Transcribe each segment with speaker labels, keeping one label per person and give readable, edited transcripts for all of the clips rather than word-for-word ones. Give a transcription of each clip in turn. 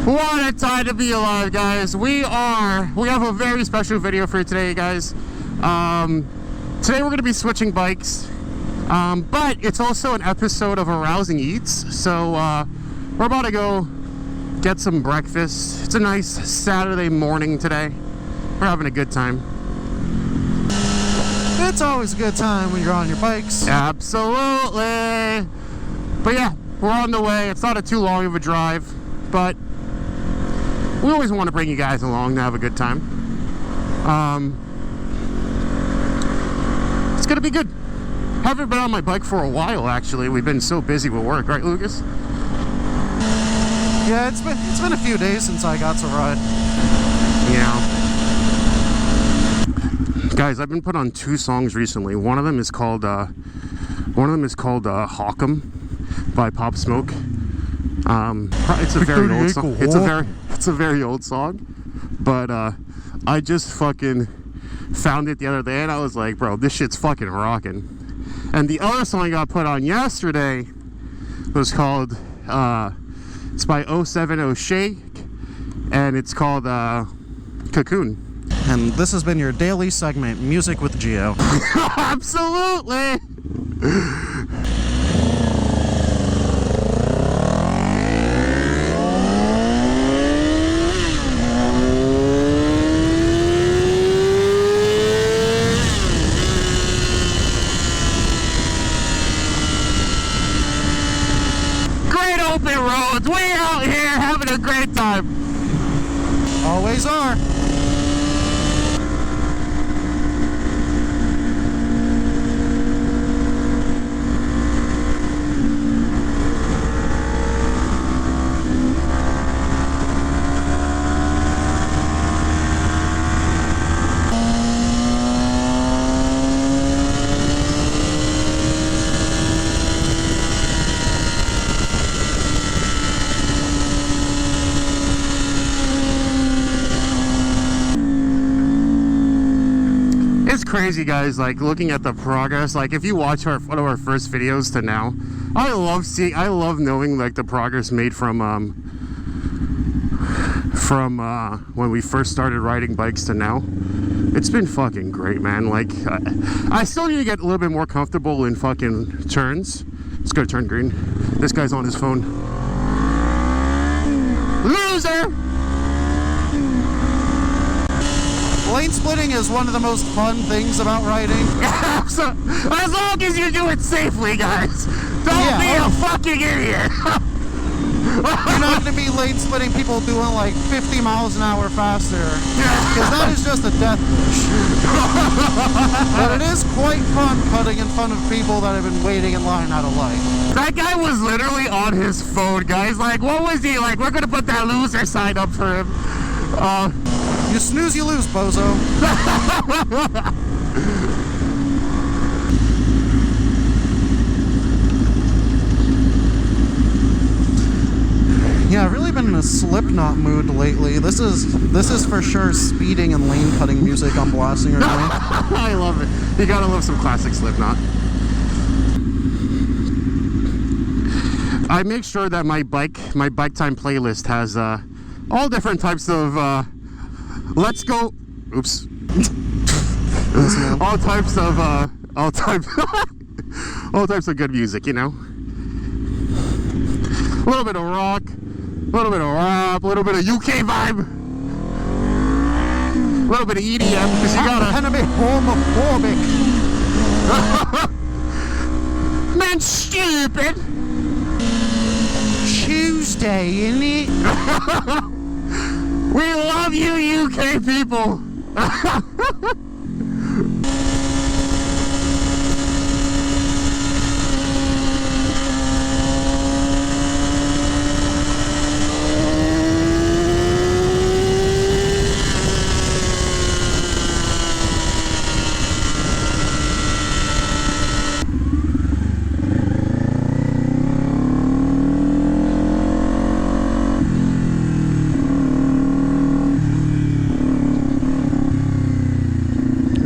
Speaker 1: What a time to be alive, guys. We have a very special video for you today, guys. Today we're going to be switching bikes, but it's also an episode of Arousing Eats. So we're about to go get some breakfast. It's a nice Saturday morning today. We're having a good time.
Speaker 2: It's always a good time when you're on your bikes.
Speaker 1: Absolutely. But yeah, we're on the way. It's not too long of a drive, but we always want to bring you guys along to have a good time. It's gonna be good. Haven't been on my bike for a while, actually. We've been so busy with work, right, Lucas?
Speaker 2: Yeah, it's been a few days since I got to ride.
Speaker 1: Yeah. Guys, I've been put on 2 songs recently. One of them is called Hawk'em by Pop Smoke. It's a very old song. It's a very old song, but I just fucking found it the other day and I was like, bro, this shit's fucking rocking. And the other song I got put on yesterday was called it's by 070 Shake, and it's called Cocoon.
Speaker 2: And this has been your daily segment, Music with Gio.
Speaker 1: Absolutely. Open roads, we out here having a great time.
Speaker 2: Always are.
Speaker 1: It's crazy, guys, like looking at the progress. Like if you watch one of our first videos to now, I love knowing like the progress made from when we first started riding bikes to now. It's been fucking great, man. Like I still need to get a little bit more comfortable in fucking turns. It's gonna turn green. This guy's on his phone. Loser!
Speaker 2: Lane splitting is one of the most fun things about riding.
Speaker 1: So, as long as you do it safely, guys. Don't be a fucking idiot.
Speaker 2: You're not going to be lane splitting people doing like 50 miles an hour faster. Because that is just a death wish. But it is quite fun cutting in front of people that have been waiting in line at a light.
Speaker 1: That guy was literally on his phone, guys. Like, what was he like? We're going to put that loser sign up for him.
Speaker 2: You snooze, you lose, bozo. Yeah, I've really been in a Slipknot mood lately. This is for sure speeding and lane cutting music I'm blasting right now.
Speaker 1: I love it. You gotta love some classic Slipknot. I make sure that my bike time playlist has all different types of let's go. Oops. all types of good music, you know. A little bit of rock, a little bit of rap, a little bit of UK vibe, a little bit of EDM, because you gotta.
Speaker 2: Kind of be homophobic.
Speaker 1: Man, stupid.
Speaker 2: Tuesday, innit?
Speaker 1: We love you, UK people.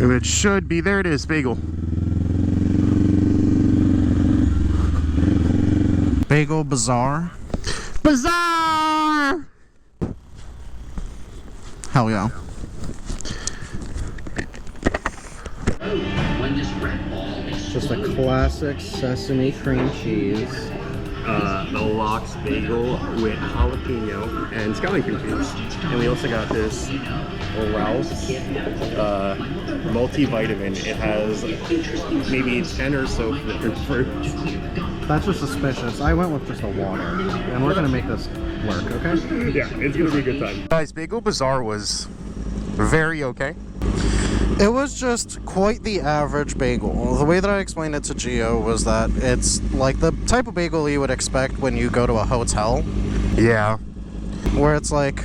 Speaker 1: It should be. There it is, Bagel.
Speaker 2: Bagel Bazaar.
Speaker 1: Bazaar!
Speaker 2: Hell yeah. Just a classic sesame cream cheese.
Speaker 1: The lox bagel with jalapeno and scallion cream cheese. And we also got this Arouse multivitamin. It has maybe 10 or so different fruits.
Speaker 2: That's just suspicious. I went with just a water, and we're gonna make this work, okay?
Speaker 1: Yeah, it's gonna be a good time. Guys, Bagel Bazaar was very okay.
Speaker 2: It was just quite the average bagel. The way that I explained it to Gio was that it's like the type of bagel you would expect when you go to a hotel.
Speaker 1: Yeah.
Speaker 2: Where it's like,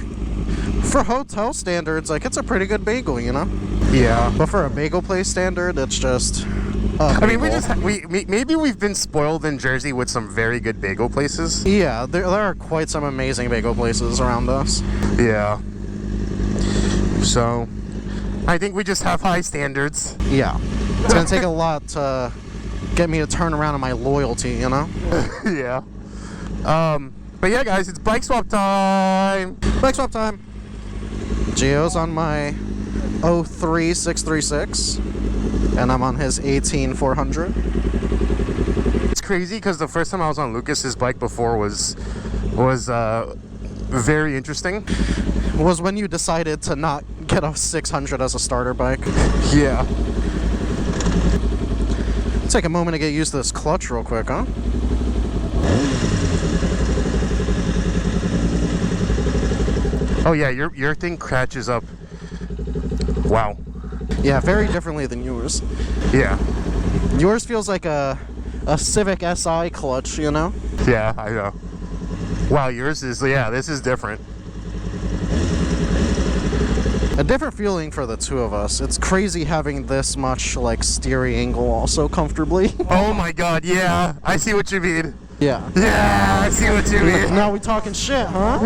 Speaker 2: for hotel standards, like it's a pretty good bagel, you know?
Speaker 1: Yeah.
Speaker 2: But for a bagel place standard, it's just
Speaker 1: I mean, maybe we've been spoiled in Jersey with some very good bagel places.
Speaker 2: Yeah, there are quite some amazing bagel places around us.
Speaker 1: Yeah. So, I think we just have high standards.
Speaker 2: Yeah. It's gonna take a lot to get me to turn around on my loyalty, you know?
Speaker 1: Yeah. But yeah, guys, it's bike swap time.
Speaker 2: Bike swap time. Gio's on my 03636, and I'm on his 18400.
Speaker 1: It's crazy because the first time I was on Lucas's bike before was very interesting.
Speaker 2: Was when you decided to not get a 600 as a starter bike.
Speaker 1: Yeah.
Speaker 2: Take a moment to get used to this clutch real quick, huh?
Speaker 1: Oh yeah, your thing catches up. Wow.
Speaker 2: Yeah, very differently than yours.
Speaker 1: Yeah.
Speaker 2: Yours feels like a Civic SI clutch, you know?
Speaker 1: Yeah, I know. Wow, yours is, yeah, this is different.
Speaker 2: A different feeling for the two of us. It's crazy having this much, like, steering angle also comfortably.
Speaker 1: Oh my god, yeah. I see what you mean.
Speaker 2: Yeah.
Speaker 1: Yeah, I see what you mean.
Speaker 2: Now we talking shit, huh?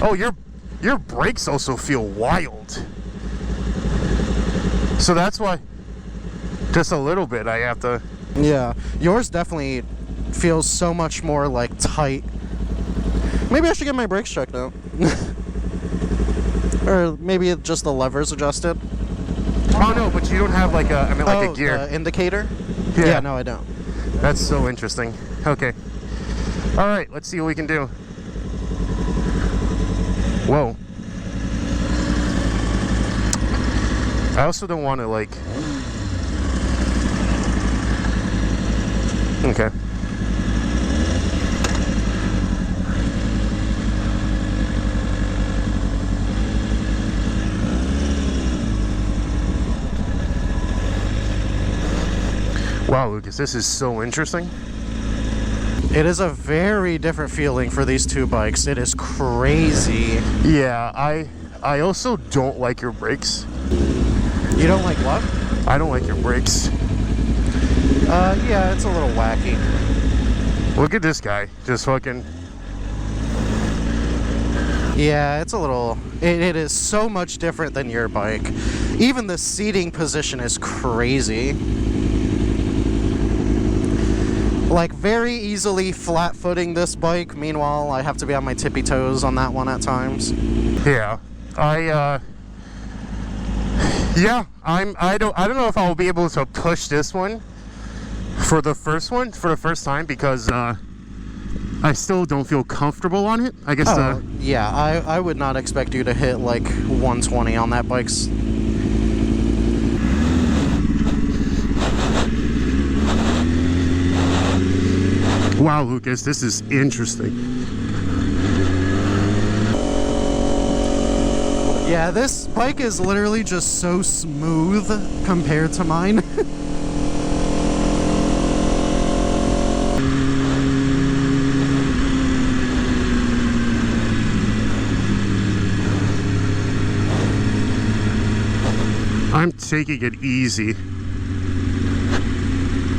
Speaker 1: Oh, your brakes also feel wild. So that's why, just a little bit, I have to.
Speaker 2: Yeah, yours definitely feels so much more like tight. Maybe I should get my brakes checked out. Or maybe just the levers adjusted.
Speaker 1: Oh no, but you don't have like a, I mean like a gear.
Speaker 2: The indicator?
Speaker 1: Yeah.
Speaker 2: Yeah, no I don't.
Speaker 1: That's so interesting. Okay. All right, let's see what we can do. Whoa. I also don't want to like. Okay. Wow, Lucas, this is so interesting.
Speaker 2: It is a very different feeling for these two bikes. It is crazy.
Speaker 1: Yeah, I also don't like your brakes.
Speaker 2: You don't like what?
Speaker 1: I don't like your brakes.
Speaker 2: Yeah, it's a little wacky.
Speaker 1: Look at this guy, just fucking.
Speaker 2: Yeah, it's a little. It is so much different than your bike. Even the seating position is crazy. Like, very easily flat-footing this bike. Meanwhile, I have to be on my tippy toes on that one at times.
Speaker 1: Yeah, I don't know if I'll be able to push this one for the first time because I still don't feel comfortable on it. I guess.
Speaker 2: Yeah, I would not expect you to hit like 120 on that bike's.
Speaker 1: Wow, Lucas, this is interesting.
Speaker 2: Yeah, this bike is literally just so smooth compared to mine.
Speaker 1: I'm taking it easy.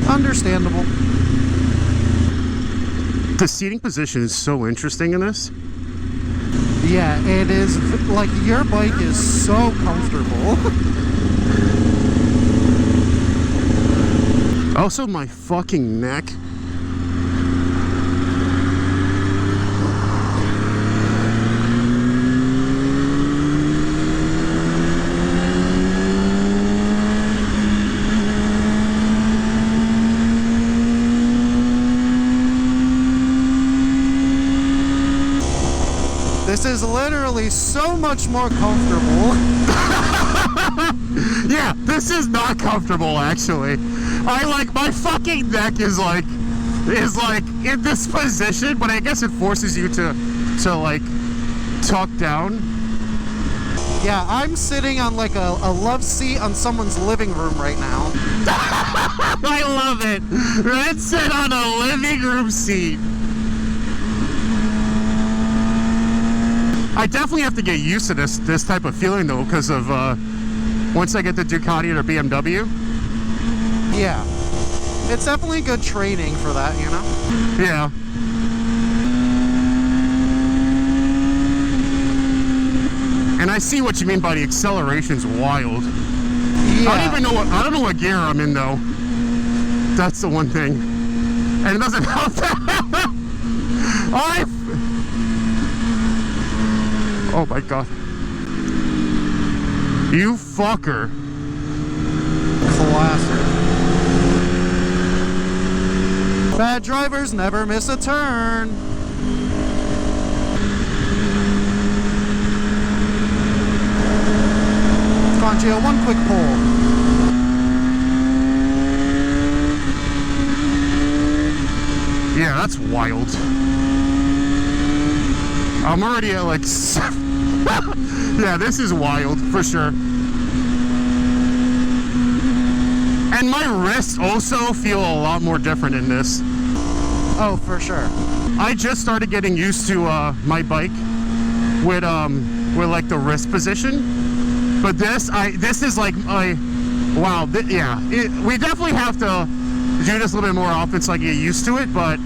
Speaker 2: Understandable.
Speaker 1: The seating position is so interesting in this.
Speaker 2: Yeah, it is. Like, your bike is so comfortable.
Speaker 1: Also, my fucking neck.
Speaker 2: This is literally so much more comfortable.
Speaker 1: Yeah, this is not comfortable, actually. I like, my fucking neck is like in this position, but I guess it forces you to like tuck down.
Speaker 2: Yeah, I'm sitting on like a love seat on someone's living room right now.
Speaker 1: I love it. Let's sit on a living room seat. I definitely have to get used to this type of feeling though, because of once I get the Ducati or BMW.
Speaker 2: Yeah, it's definitely good training for that, you know?
Speaker 1: Yeah. And I see what you mean by the acceleration's wild.
Speaker 2: Yeah.
Speaker 1: I don't know what gear I'm in though. That's the one thing. And it doesn't help that. Oh my god. You fucker.
Speaker 2: Classic. Bad drivers never miss a turn. Come on, Gio, one quick pull.
Speaker 1: Yeah, that's wild. I'm already at like 7. Yeah, this is wild for sure. And my wrists also feel a lot more different in this.
Speaker 2: Oh, for sure.
Speaker 1: I just started getting used to my bike with like the wrist position, but this is like wow. We definitely have to do this a little bit more often so I get used to it, but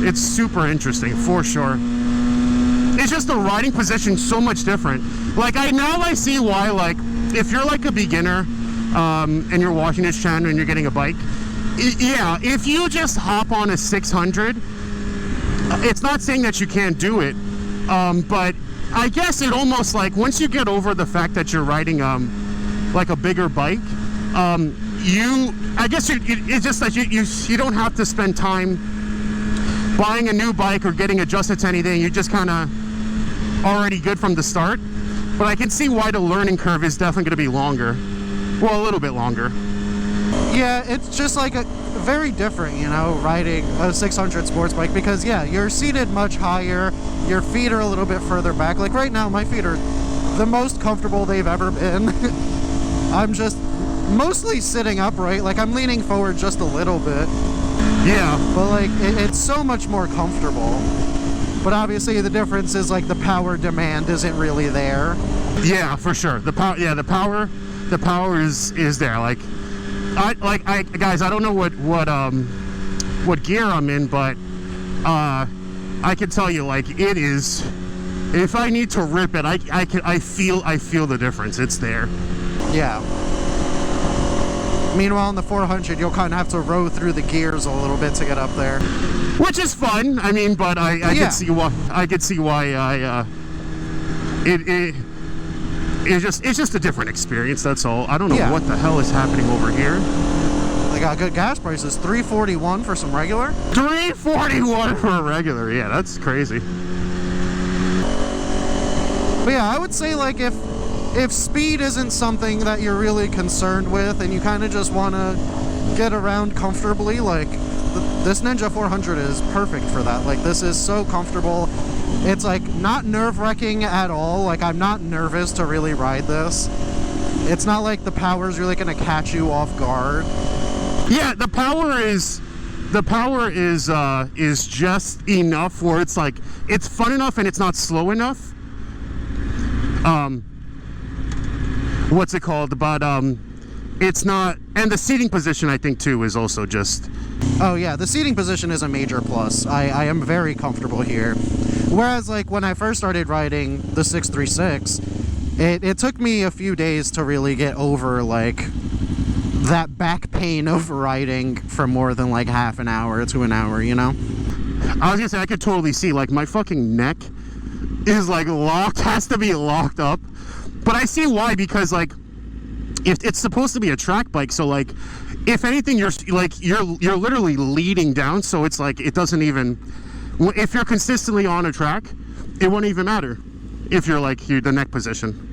Speaker 1: it's super interesting for sure. It's just the riding position so much different. Like I see why, like if you're like a beginner and you're watching this channel and you're getting a bike, yeah, if you just hop on a 600, it's not saying that you can't do it, but I guess it almost like once you get over the fact that you're riding like a bigger bike, it's just that you don't have to spend time buying a new bike or getting adjusted to anything. You're just kind of already good from the start. But I can see why the learning curve is definitely going to be longer. Well, a little bit longer.
Speaker 2: Yeah, it's just like a very different, you know, riding a 600 sports bike, because yeah, you're seated much higher, your feet are a little bit further back. Like right now, my feet are the most comfortable they've ever been. I'm just mostly sitting upright, like I'm leaning forward just a little bit.
Speaker 1: Yeah.
Speaker 2: But like, it's so much more comfortable. But obviously the difference is like the power demand isn't really there.
Speaker 1: Yeah, for sure. The power is there. Guys, I don't know what gear I'm in, but I can tell you, like, it is. If I need to rip it, I feel the difference. It's there.
Speaker 2: Yeah. Meanwhile, on the 400, you'll kind of have to row through the gears a little bit to get up there,
Speaker 1: which is fun. I mean, but I can see why. It's just a different experience. That's all. I don't know what the hell is happening over here.
Speaker 2: They got good gas prices. $3.41 for some regular.
Speaker 1: $3.41 for a regular. Yeah, that's crazy.
Speaker 2: But yeah, I would say like if speed isn't something that you're really concerned with and you kind of just want to get around comfortably, like this Ninja 400 is perfect for that. Like this is so comfortable. It's like not nerve-wracking at all. Like I'm not nervous to really ride this. It's not like the power is really going to catch you off guard.
Speaker 1: Yeah, the power is just enough where it's like it's fun enough and it's not slow enough. What's it called? But it's not, and the seating position I think too is also just.
Speaker 2: Oh yeah, the seating position is a major plus. I am very comfortable here. Whereas like when I first started riding the 636, it took me a few days to really get over like that back pain of riding for more than like half an hour to an hour, you know?
Speaker 1: I was gonna say, I could totally see, like my fucking neck is like locked, has to be locked up. But I see why, because like it's supposed to be a track bike, so like if anything you're literally leading down, so it's like it doesn't even, if you're consistently on a track, it wouldn't even matter if you're like the neck position.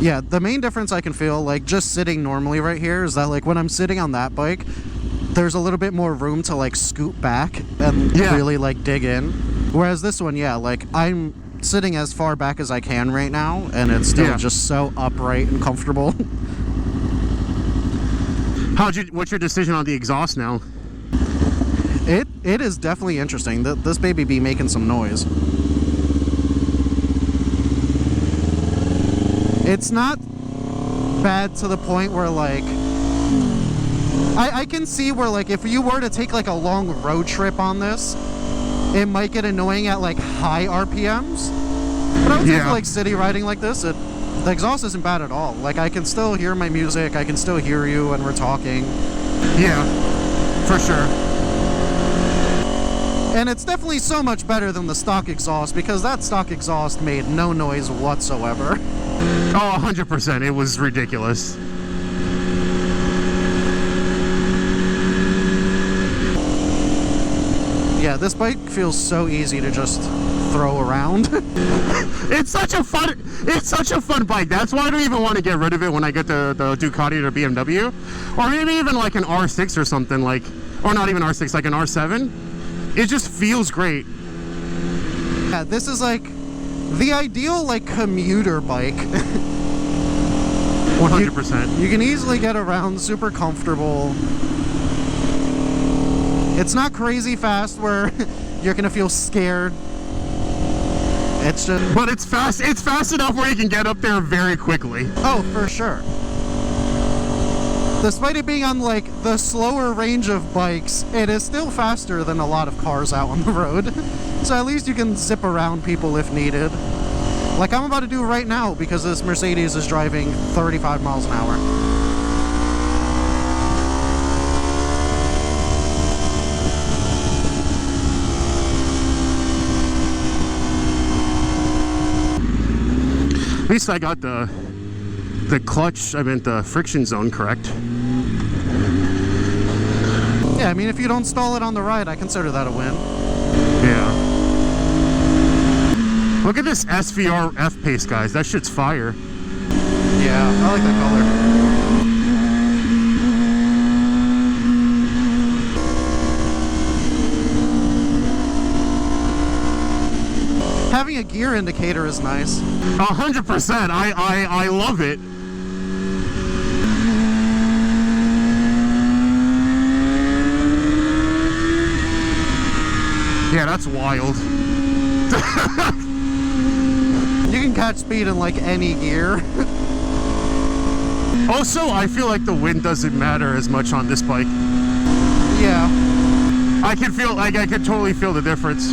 Speaker 2: Yeah, the main difference I can feel, like, just sitting normally right here is that, like, when I'm sitting on that bike, there's a little bit more room to, like, scoot back and really, like, dig in. Whereas this one, yeah, like, I'm sitting as far back as I can right now, and it's still just so upright and comfortable.
Speaker 1: What's your decision on the exhaust now?
Speaker 2: It is definitely interesting. This baby be making some noise. It's not bad to the point where, like, I can see where, like, if you were to take, like, a long road trip on this, it might get annoying at, like, high RPMs. But I would say for, like, city riding like this, the exhaust isn't bad at all. Like, I can still hear my music, I can still hear you when we're talking.
Speaker 1: Yeah, for sure.
Speaker 2: And it's definitely so much better than the stock exhaust, because that stock exhaust made no noise whatsoever.
Speaker 1: Oh, 100%. It was ridiculous.
Speaker 2: Yeah, this bike feels so easy to just throw around.
Speaker 1: It's such a fun bike. That's why I don't even want to get rid of it when I get the Ducati or BMW, or maybe even like an R6 or something, like, or not even R6, like an R7. It just feels great.
Speaker 2: Yeah, this is like the ideal, like, commuter bike.
Speaker 1: 100%.
Speaker 2: You can easily get around, super comfortable. It's not crazy fast where you're gonna feel scared. It's just...
Speaker 1: But it's fast. It's fast enough where you can get up there very quickly.
Speaker 2: Oh, for sure. Despite it being on, like, the slower range of bikes, it is still faster than a lot of cars out on the road. So at least you can zip around people if needed. Like I'm about to do right now, because this Mercedes is driving 35 miles an hour.
Speaker 1: At least I got the clutch, I meant the friction zone correct.
Speaker 2: Yeah, I mean, if you don't stall it on the ride, I consider that a win.
Speaker 1: Yeah. Look at this SVR F-Pace, guys. That shit's fire.
Speaker 2: Yeah, I like that color. Having a gear indicator is nice.
Speaker 1: 100%. I love it. Yeah, that's wild.
Speaker 2: You can catch speed in like any gear.
Speaker 1: Also, I feel like the wind doesn't matter as much on this bike.
Speaker 2: Yeah.
Speaker 1: I can feel, like, I can totally feel the difference.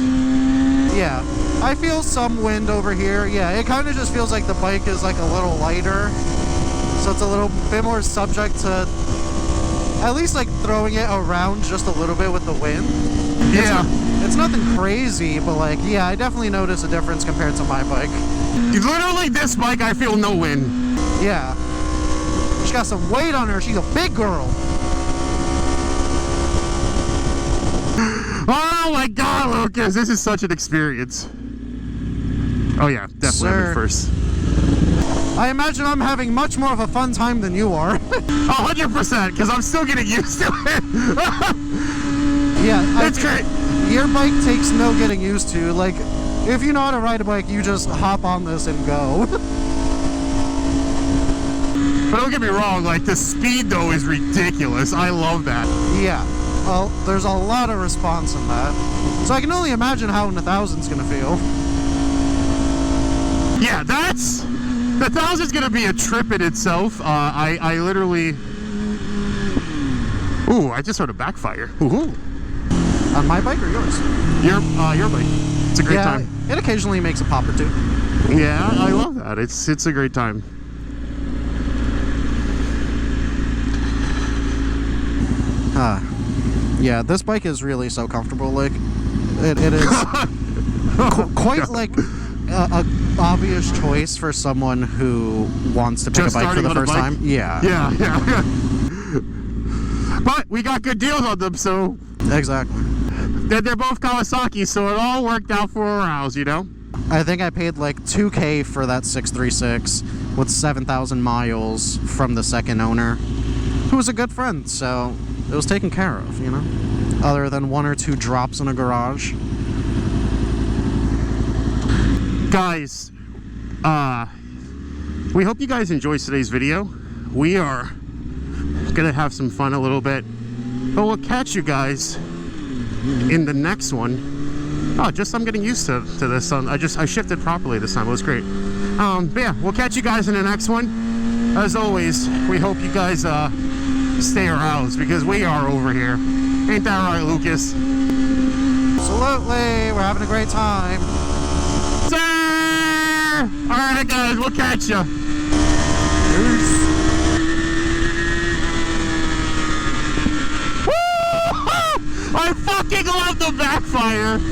Speaker 2: Yeah. I feel some wind over here. Yeah, it kind of just feels like the bike is like a little lighter. So it's a little bit more subject to at least like throwing it around just a little bit with the wind.
Speaker 1: Yeah.
Speaker 2: It's nothing crazy, but like, yeah, I definitely notice a difference compared to my bike.
Speaker 1: Literally, this bike, I feel no wind.
Speaker 2: Yeah. She's got some weight on her. She's a big girl.
Speaker 1: Oh my God, Lucas, this is such an experience. Oh yeah, definitely I'm in first.
Speaker 2: I imagine I'm having much more of a fun time than you are.
Speaker 1: 100%, because I'm still getting used to it.
Speaker 2: Yeah,
Speaker 1: it's great.
Speaker 2: Your bike takes no getting used to. Like, if you know how to ride a bike, you just hop on this and go.
Speaker 1: But don't get me wrong, like, the speed though is ridiculous. I love that.
Speaker 2: Yeah. Well, there's a lot of response in that. So I can only imagine how an 1000's gonna feel.
Speaker 1: Yeah, the 1000's gonna be a trip in itself. I literally... Ooh, I just heard a backfire. Ooh.
Speaker 2: On my bike or yours?
Speaker 1: Your bike. It's a great time.
Speaker 2: It occasionally makes a pop or two.
Speaker 1: Yeah, I love that. It's a great time.
Speaker 2: Yeah, this bike is really so comfortable. Like, it is quite like a obvious choice for someone who wants to pick a bike for the first time. Yeah.
Speaker 1: Yeah. But we got good deals on them, so...
Speaker 2: Exactly.
Speaker 1: They're both Kawasaki, so it all worked out for Arouse, you know?
Speaker 2: I think I paid like $2K for that 636 with 7,000 miles from the second owner, who was a good friend, so it was taken care of, you know? Other than 1 or 2 drops in a garage.
Speaker 1: Guys, we hope you guys enjoyed today's video. We are gonna have some fun a little bit, but we'll catch you guys in the next one. Oh, I'm getting used to this. I shifted properly this time. It was great. But yeah, we'll catch you guys in the next one. As always, we hope you guys stay aroused, because we are over here. Ain't that right, Lucas?
Speaker 2: Absolutely, we're having a great time.
Speaker 1: Sir! Alright guys, we'll catch ya.
Speaker 2: Peace.
Speaker 1: I fucking love the backfire!